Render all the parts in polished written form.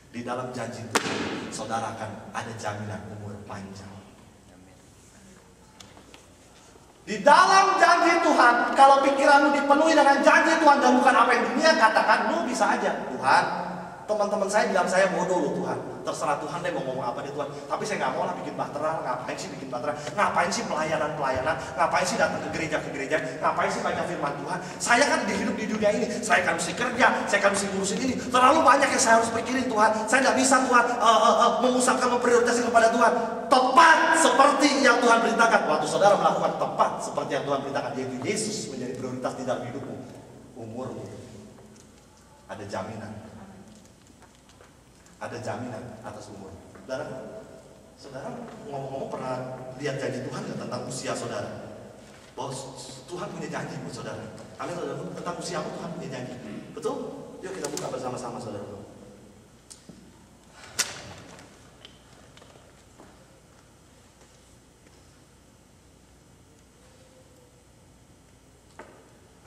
Di dalam janji Tuhan, saudara akan ada jaminan umur panjang. Di dalam janji Tuhan, kalau pikiranmu dipenuhi dengan janji Tuhan dan bukan apa yang dunia katakan, lu bisa aja. Tuhan, teman-teman saya bilang saya bodoh loh Tuhan. Terserah Tuhan deh mau ngomong apa deh Tuhan. Tapi saya nggak mau lah bikin bahtera. Ngapain sih bikin bahtera? Ngapain sih pelayanan? Ngapain sih datang ke gereja? Ngapain sih baca firman Tuhan? Saya kan hidup di dunia ini. Saya kan mesti kerja. Saya kan mesti ngurusin ini. Terlalu banyak yang saya harus pikirin Tuhan. Saya nggak bisa Tuhan memusatkan, memprioritaskan kepada Tuhan. Tepat seperti yang Tuhan perintahkan. Waktu saudara melakukan tepat seperti yang Tuhan perintahkan, yaitu Yesus menjadi prioritas di dalam hidupmu, umurmu ada jaminan. Ada jaminan atas umur. Saudara ngomong-ngomong pernah lihat janji Tuhan nggak tentang usia saudara? Bahwa Tuhan punya janji buat saudara. Amin saudara, tentang usiamu Tuhan punya janji. Betul? Yuk kita buka bersama-sama saudara.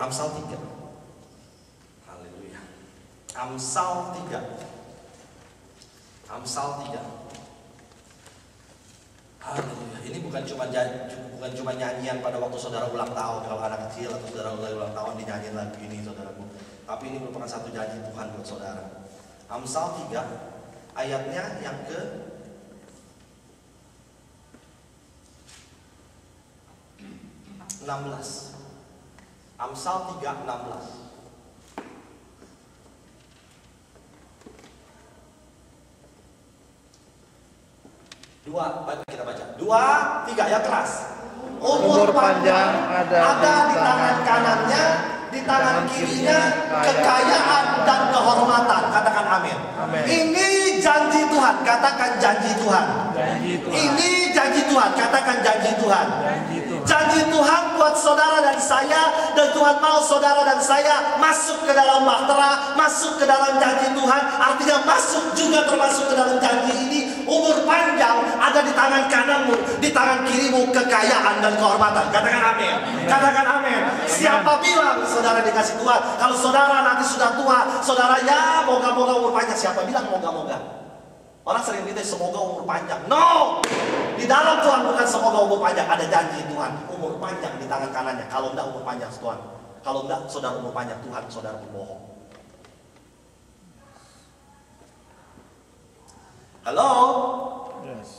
Amsal 3. Haleluya. Amsal 3. Amsal 3. Haleluya. Ini bukan cuma nyanyian pada waktu saudara ulang tahun. Kalau anak kecil atau saudara ulang tahun dinyanyiin lagu ini saudaraku. Tapi ini merupakan satu janji Tuhan buat saudara. Amsal 3 ayatnya yang ke 16. Amsal 3:16. Kita baca. 2, 3 ya keras. Umur panjang ada di tangan kanannya, di tangan kirinya kekayaan dan kehormatan. Katakan amin. Ini janji Tuhan. Katakan janji Tuhan. Ini janji Tuhan. Katakan janji Tuhan. Janji Tuhan buat saudara dan saya, dan Tuhan mau saudara dan saya masuk ke dalam bahtera, masuk ke dalam janji Tuhan. Artinya masuk juga termasuk ke dalam janji ini. Umur panjang ada di tangan kananmu, di tangan kirimu kekayaan dan kehormatan. Katakan amin. Katakan amin. Siapa bilang saudara dikasih Tuhan? Kalau saudara nanti sudah tua, saudara ya moga-moga umur panjang. Siapa bilang moga-moga? Orang sering minta semoga umur panjang. No! Di dalam Tuhan bukan semoga umur panjang. Ada janji Tuhan. Umur panjang di tangan kanannya. Kalau enggak umur panjang Tuhan. Kalau enggak saudara umur panjang Tuhan, saudara berbohong. Halo?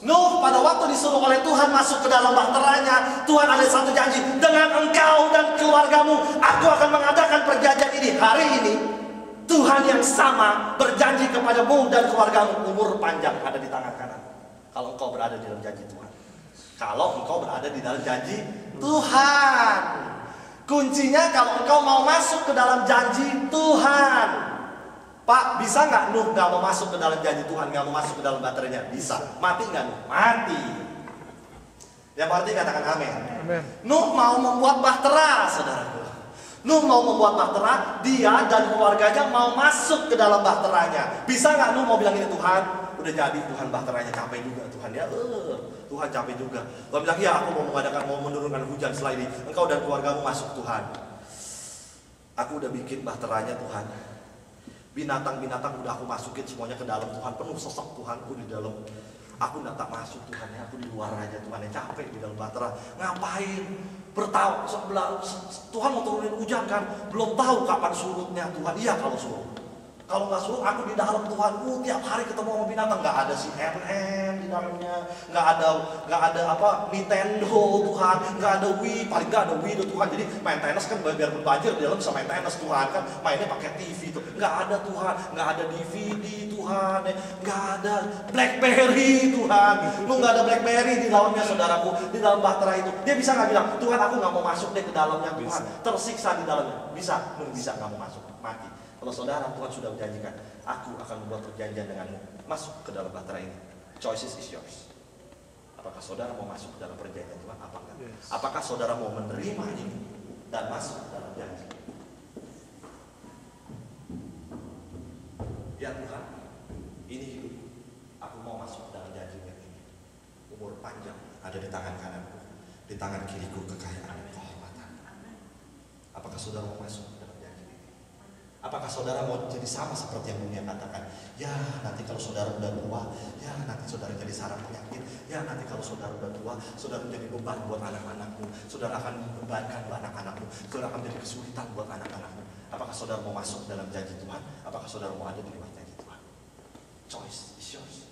Nuh pada waktu disuruh oleh Tuhan masuk ke dalam bahteranya, Tuhan ada satu janji. Dengan engkau dan keluargamu, aku akan mengadakan perjanjian ini. Hari ini Tuhan yang sama berjanji kepadamu dan keluargamu, umur panjang ada di tangan kanan. Kalau engkau berada di dalam janji Tuhan. Kalau engkau berada di dalam janji Tuhan. Kuncinya kalau engkau mau masuk ke dalam janji Tuhan. Pak, bisa nggak Nuh nggak mau masuk ke dalam janji Tuhan, nggak mau masuk ke dalam baterainya? Bisa. Mati nggak Nuh? Mati. Yang berarti katakan amin. Nuh mau membuat bahtera, saudaraku. Nuh mau membuat bahtera, dia dan keluarganya mau masuk ke dalam bahteranya. Bisa nggak Nuh mau bilang ini, Tuhan, udah jadi Tuhan bahteranya capek juga Tuhan ya. Tuhan capek juga. Tuhan bilang ya aku mau menurunkan hujan setelah ini. Engkau dan keluargamu masuk Tuhan. Aku udah bikin bahteranya Tuhan. Binatang-binatang udah aku masukin semuanya ke dalam Tuhan. Penuh sosok Tuhanku di dalam. Aku tak masuk Tuhan ya. Aku di luar aja Tuhan ya. Capek di dalam bahtera. Ngapain? Bertahu Tuhan mau turunin hujan kan. Belum tahu kapan surutnya Tuhan. Iya kalau surut. Kalau nggak surut aku di dalam Tuhan. Tiap hari ketemu sama binatang. Nggak ada si MM di dalamnya. Nggak ada apa Nintendo Tuhan. Nggak ada Wii. Paling nggak ada Wii Tuhan. Jadi main tenis kan biar banjir di dalam bisa main tenis Tuhan kan. Mainnya pakai TV tuh. Nggak ada Tuhan. Nggak ada DVD Tuhan. Nggak ada BlackBerry Tuhan. Lu nggak ada BlackBerry di dalamnya saudaraku. Di dalam bahtera itu. Dia bisa nggak bilang Tuhan aku nggak mau masuk deh ke dalamnya Tuhan. Tersiksa di dalamnya. Bisa. Lu bisa nggak mau masuk. Mati. Kalau saudara Tuhan sudah menjanjikan, aku akan membuat perjanjian denganmu. Masuk ke dalam bahtera ini. Choices is yours. Apakah saudara mau masuk ke dalam perjanjian Tuhan? Apakah? Yes. Apakah saudara mau menerima ini dan masuk ke dalam janji? Ya Tuhan, ini hidup. Aku mau masuk ke dalam janji ini. Umur panjang ada di tangan kananku, di tangan kiriku kekayaan dan kehormatan. Apakah saudara mau masuk ke dalam janji ini? Apakah saudara mau jadi sama seperti yang dunia katakan? Ya nanti kalau saudara udah tua, ya nanti saudara jadi saraf penyakit, ya nanti kalau saudara udah tua, saudara menjadi beban buat anak-anakmu, saudara akan membebankan buat anak-anakmu, saudara akan menjadi kesulitan buat anak-anakmu. Apakah saudara mau masuk dalam janji Tuhan? Apakah saudara mau ada di luar janji Tuhan? Choice is yours.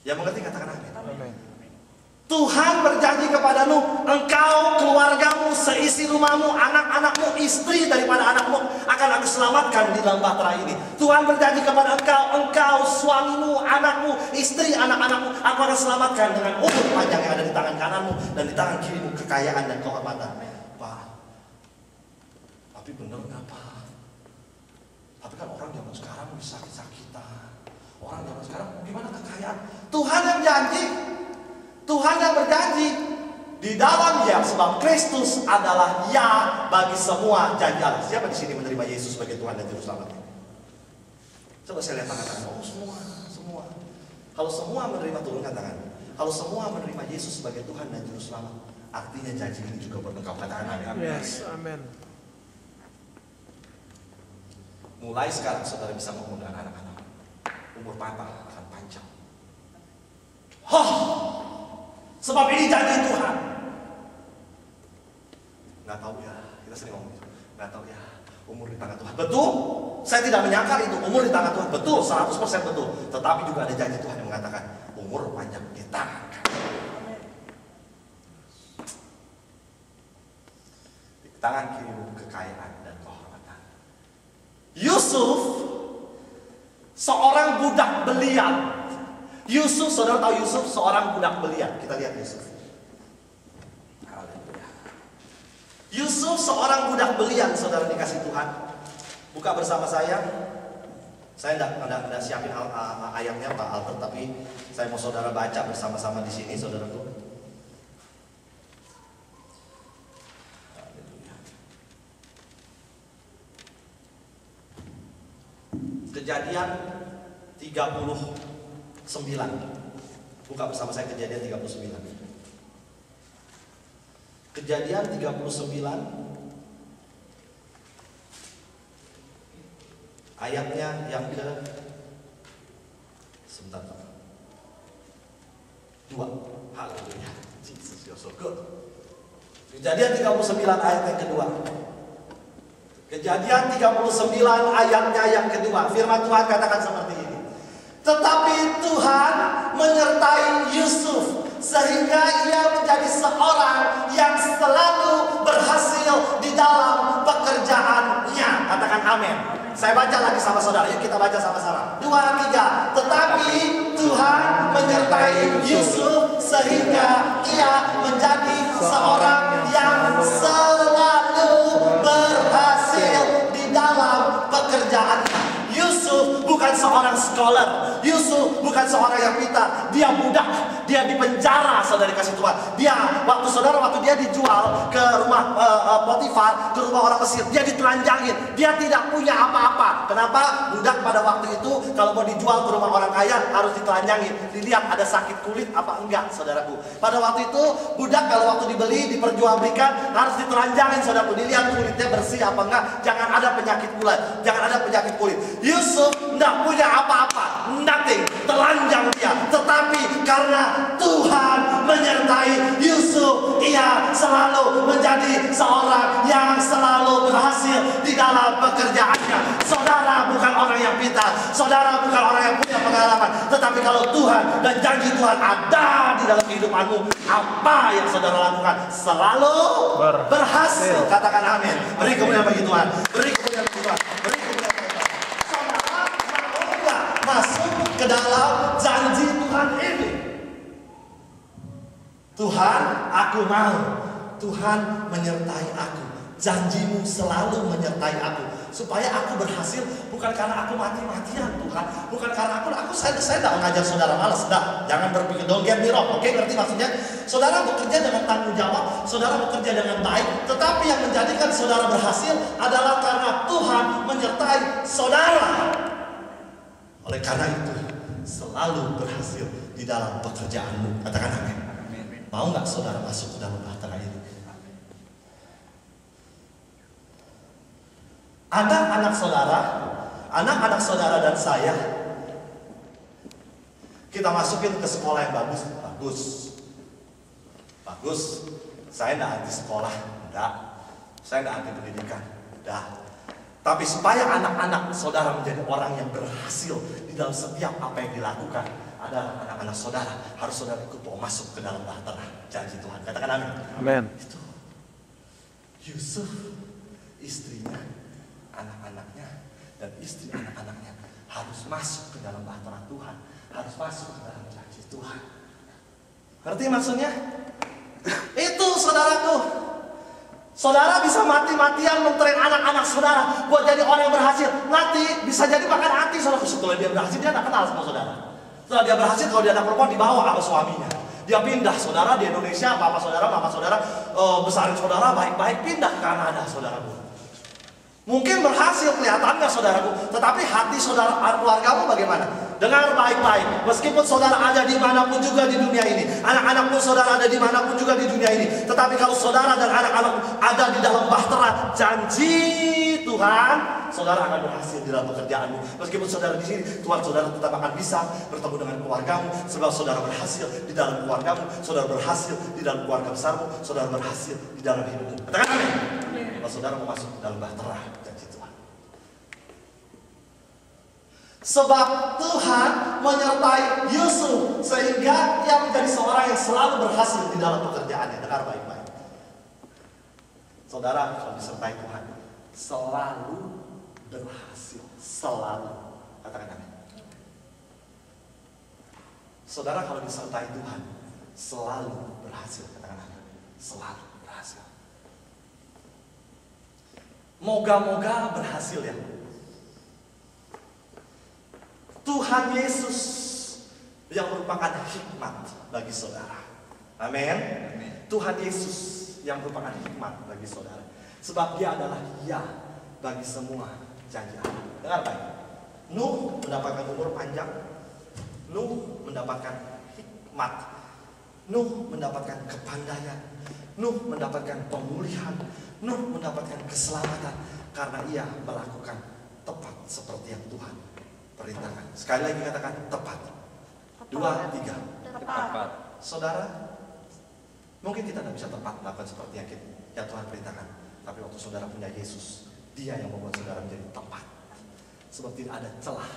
Yang mengerti katakan amin. Amin. Tuhan berjanji kepadamu, engkau, keluargamu, seisi rumahmu, anak-anakmu, istri daripada anakmu akan aku selamatkan di dalam bahtera ini. Tuhan berjanji kepada engkau, suamimu, anakmu, istri, anak-anakmu, aku akan selamatkan dengan umur panjang yang ada di tangan kananmu dan di tangan kirimu, kekayaan dan kehormatan. Pak, tapi benar nggak Pak? Tapi kan orang zaman sekarang bisa sakit-sakitan. Orang zaman sekarang gimana kekayaan? Tuhan yang janji. Tuhan yang berjanji di dalam ya, sebab Kristus adalah ya bagi semua janji Allah. Siapa di sini menerima Yesus sebagai Tuhan dan Juru Selamat? Coba saya lihat tangan-tangan. Oh semua. Kalau semua menerima, turunkan tangan. Kalau semua menerima Yesus sebagai Tuhan dan Juru Selamat, artinya janji ini juga berlengkap. Katakan amin. Yes, amin. Mulai sekarang saudara bisa mengundang anak-anak. Umur papa akan panjang. Sebab ini janji Tuhan. Nggak tahu ya, kita sering ngomong itu. Nggak tahu ya, umur di tangan Tuhan. Betul, saya tidak menyangkal itu. Umur di tangan Tuhan, betul, 100% betul. Tetapi juga ada janji Tuhan yang mengatakan umur panjang di tangan. Di tangan kirimu kekayaan dan kehormatan. Yusuf, seorang budak belian. Yusuf, saudara tahu Yusuf seorang budak belian. Kita lihat Yusuf. Haleluya. Yusuf seorang budak belian, saudara dikasih Tuhan. Buka bersama saya. Saya tidak siapin ayatnya Pak Alter, tapi saya mau saudara baca bersama-sama di sini, saudaraku. Haleluya. Kejadian 39. Buka bersama saya Kejadian 39. Kejadian 39 ayatnya yang ke sebentar. 2. Haleluya. Jesus, you're so good. Kejadian 39 ayat yang kedua. Kejadian 39 ayatnya yang kedua. Firman Tuhan katakan seperti ini. Tetapi Tuhan menyertai Yusuf sehingga ia menjadi seorang yang selalu berhasil di dalam pekerjaannya. Katakan amin. Saya baca lagi sama saudara. Yuk kita baca sama-sama. 2, 3. Tetapi Tuhan menyertai Yusuf sehingga ia menjadi seorang yang selalu berhasil di dalam pekerjaannya. Yusuf bukan seorang scholar. Yusuf bukan seorang yang pintar. Dia budak. Dia di penjara, saudara dikasih Tuhan. Dia waktu dia dijual ke rumah Potifar, ke rumah orang Mesir, dia ditelanjangin. Dia tidak punya apa-apa. Kenapa? Budak pada waktu itu kalau mau dijual ke rumah orang kaya harus ditelanjangin. Dilihat ada sakit kulit apa enggak, saudaraku. Pada waktu itu budak kalau waktu dibeli, diperjualbelikan harus ditelanjangin, saudaraku. Dilihat kulitnya bersih apa enggak. Jangan ada penyakit kulit. Jangan ada penyakit kulit. Yusuf tidak punya apa-apa, nothing, telanjang dia. Tetapi karena Tuhan menyertai Yusuf, ia selalu menjadi seorang yang selalu berhasil di dalam pekerjaannya. Saudara bukan orang yang pintar, saudara bukan orang yang punya pengalaman, tetapi kalau Tuhan dan janji Tuhan ada di dalam kehidupanmu, apa yang saudara lakukan selalu berhasil. Katakan amin. Beri kemuliaan bagi Tuhan. Beri kemuliaan bagi Tuhan. Beri kemuliaan bagi Tuhan. Saudara mau nggak masuk ke dalam janji Tuhan ini? Tuhan, aku mau. Tuhan menyertai aku. Janjimu selalu menyertai aku. Supaya aku berhasil. Bukan karena aku mati-matian Tuhan. Bukan karena saya tidak mengajar saudara malas. Jangan berpikir, don't get me wrong. Oke, ngerti maksudnya? Saudara bekerja dengan tanggung jawab. Saudara bekerja dengan baik. Tetapi yang menjadikan saudara berhasil adalah karena Tuhan menyertai saudara. Oleh karena itu, selalu berhasil di dalam pekerjaanmu. Katakan amin. Mau nggak saudara masuk ke dalam bahtera ini? Anak-anak saudara dan saya, kita masukin ke sekolah yang bagus. Saya tidak anti sekolah, enggak. Saya tidak anti pendidikan, enggak. Tapi supaya anak-anak saudara menjadi orang yang berhasil di dalam setiap apa yang dilakukan, adalah anak-anak saudara harus saudara ikut masuk ke dalam bahtera janji Tuhan. Katakan amin. Amin. Itu Yusuf, istrinya, anak-anaknya, dan istri anak-anaknya harus masuk ke dalam bahtera Tuhan, harus masuk ke dalam janji Tuhan. Ngerti maksudnya? Itu saudaraku. Saudara bisa mati-matian mentren anak-anak saudara buat jadi orang yang berhasil. Nanti bisa jadi makan hati saudara. Setelah dia berhasil, dia tidak kenal sama saudara. Setelah dia berhasil, kalau dia anak perempuan dibawa sama suaminya. Dia pindah saudara di Indonesia, papa saudara, mama saudara, besarin saudara baik-baik, pindah ke Kanada saudaraku. Mungkin berhasil kelihatannya saudaraku, tetapi hati saudara, keluargamu bagaimana? Dengar baik-baik, meskipun saudara ada dimanapun juga di dunia ini, anak-anak pun saudara ada dimanapun juga di dunia ini, tetapi kalau saudara dan anak-anak ada di dalam bahtera janji Tuhan, saudara akan berhasil di dalam pekerjaanmu. Meskipun saudara di sini, Tuhan saudara tetap akan bisa bertemu dengan keluargamu, sebab saudara berhasil di dalam keluargamu, saudara berhasil di dalam keluarga besarmu, saudara berhasil di dalam hidupmu. Katakan amin. Kalau saudara mau masuk dalam bahtera janji Tuhan. Sebab Tuhan menyertai Yusuf sehingga ia menjadi seorang yang selalu berhasil di dalam pekerjaannya. Dengar baik-baik. Saudara kalau disertai Tuhan selalu berhasil, selalu. Katakan amin. Saudara kalau disertai Tuhan selalu berhasil. Katakan amin. Selalu berhasil. Moga-moga berhasil ya. Tuhan Yesus yang merupakan hikmat bagi saudara. Amin. Tuhan Yesus yang merupakan hikmat bagi saudara. Sebab dia adalah ya bagi semua janji Allah. Dengar baik. Nuh mendapatkan umur panjang. Nuh mendapatkan hikmat. Nuh mendapatkan kepandaian. Nuh mendapatkan pemulihan. Nuh mendapatkan keselamatan karena ia melakukan tepat seperti yang Tuhan perintahkan. Sekali lagi katakan tepat. 2, 3. Tepat. Saudara, mungkin kita tidak bisa tepat melakukan seperti yang Tuhan perintahkan. Tapi waktu saudara punya Yesus, dia yang membuat saudara menjadi tepat. Sebab tidak ada celah,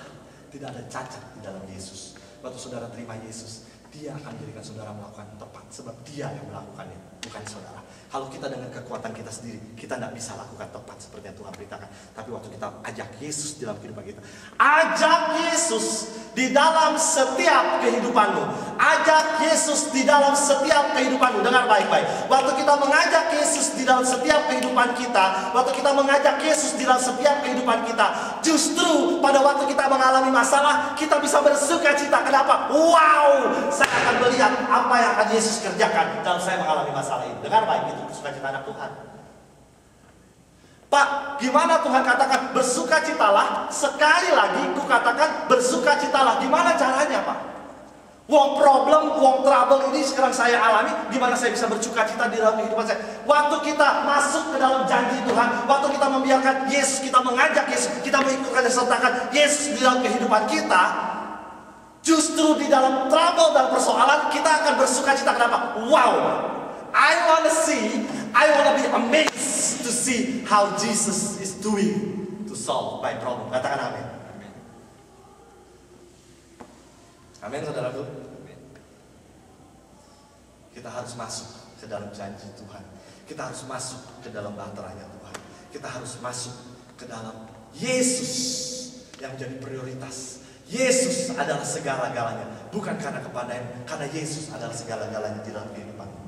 tidak ada cacat di dalam Yesus. Waktu saudara terima Yesus, dia akan menjadikan saudara melakukan tepat. Sebab dia yang melakukannya, bukan saudara. Kalau kita dengan kekuatan kita sendiri, kita tidak bisa lakukan tepat seperti yang Tuhan beritakan. Tapi waktu kita ajak Yesus dalam kehidupan kita, ajak Yesus di dalam setiap kehidupanmu. Ajak Yesus di dalam setiap kehidupanmu. Dengar baik-baik. Waktu kita mengajak Yesus di dalam setiap kehidupan kita, waktu kita mengajak Yesus di dalam setiap kehidupan kita, justru pada waktu kita mengalami masalah, kita bisa bersuka cita. Kenapa? Wow, saya akan melihat apa yang akan Yesus kerjakan dalam saya mengalami masalah ini. Dengar baik, itu bersukacita anak Tuhan. Pak, gimana Tuhan katakan bersukacitalah? Sekali lagi ku katakan bersukacitalah. Gimana caranya, Pak? Wong problem, wong trouble ini sekarang saya alami. Gimana saya bisa bersukacita di dalam kehidupan saya? Waktu kita masuk ke dalam janji Tuhan, waktu kita membiarkan Yesus, kita mengajak Yesus, kita mengikutkan dan sertakan Yesus di dalam kehidupan kita, justru di dalam trouble dan persoalan kita akan bersukacita. Kenapa? Wow, I wanna be amazed to see how Jesus is doing to solve my problem. Katakan amin. Amin, saudaraku. Kita harus masuk ke dalam janji Tuhan. Kita harus masuk ke dalam bahteranya Tuhan. Kita harus masuk ke dalam Yesus yang menjadi prioritas. Yesus adalah segala-galanya. Bukan karena kepandaian, karena Yesus adalah segala-galanya di dalam kehidupan.